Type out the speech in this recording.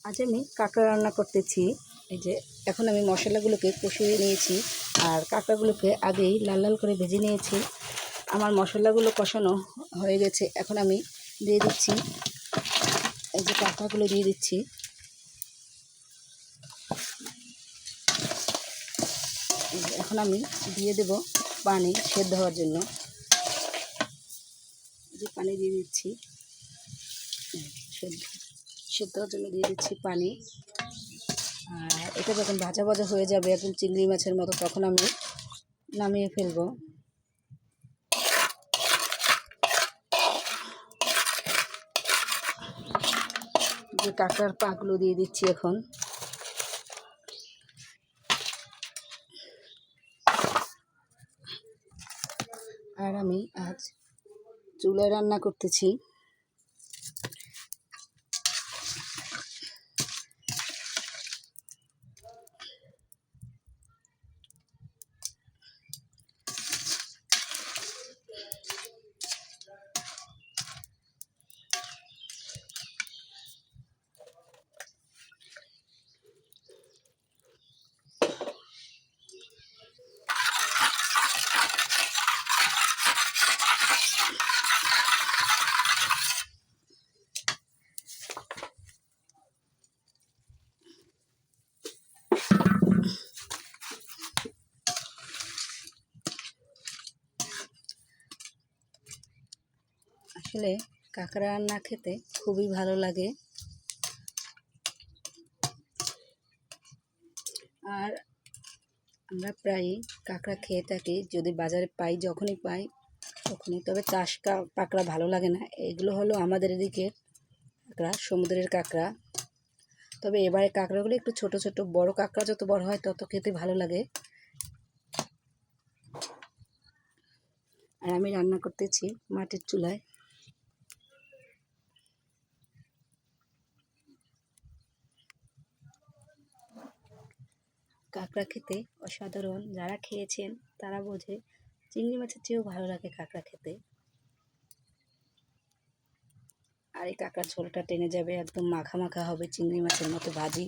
আজ আমি কাঁকড়া রান্না করতেছি। এই যে এখন আমি মশলাগুলোকে কষিয়ে নিয়েছি আর কাঁকড়াগুলোকে আগেই লাল লাল করে ভেজে নিয়েছি। আমার মশলাগুলো কষানো হয়ে গেছে। এখন আমি দিয়ে দিচ্ছি, এই যে কাঁকড়াগুলো দিয়ে দিচ্ছি। এখন আমি দিয়ে দেব পানি সেদ্ধ হওয়ার জন্য। যে পানি দিয়ে দিচ্ছি, সেদ্ধ হওয়ার জন্য দিয়ে দিচ্ছি পানি। আর এটা যখন ভাজা ভাজা হয়ে যাবে একদম চিংড়ি মাছের মতো, তখন আমি নামিয়ে ফেলবো। যে কাঁকড়ার পাগুলো দিয়ে দিচ্ছি এখন। আর আমি আজ চুলায় রান্না করতেছি। আসলে কাঁকড়া রান্না খেতে খুবই ভালো লাগে। আর আমরা প্রায়ই কাঁকড়া খেয়ে থাকি, যদি বাজারে পাই, যখনই পাই তখনই। তবে চাষ কাঁকড়া ভালো লাগে না। এগুলো হলো আমাদের এদিকে কাঁকড়া, সমুদ্রের কাঁকড়া। তবে এবারে কাঁকড়াগুলো একটু ছোট ছোট, বড় কাঁকড়া যত বড় হয় তত খেতে ভালো লাগে। আর আমি রান্না করতেছি মাটির চুলায়। কাঁকড়া খেতে অসাধারণ। যারা খেয়েছেন তারা বোঝে, চিংড়ি মাছের চেয়েও ভালো লাগে কাঁকড়া খেতে। আর এই কাঁকড়ার ঝোলটা টেনে যাবে, একদম মাখা মাখা হবে, চিংড়ি মাছের মতো ভাজি।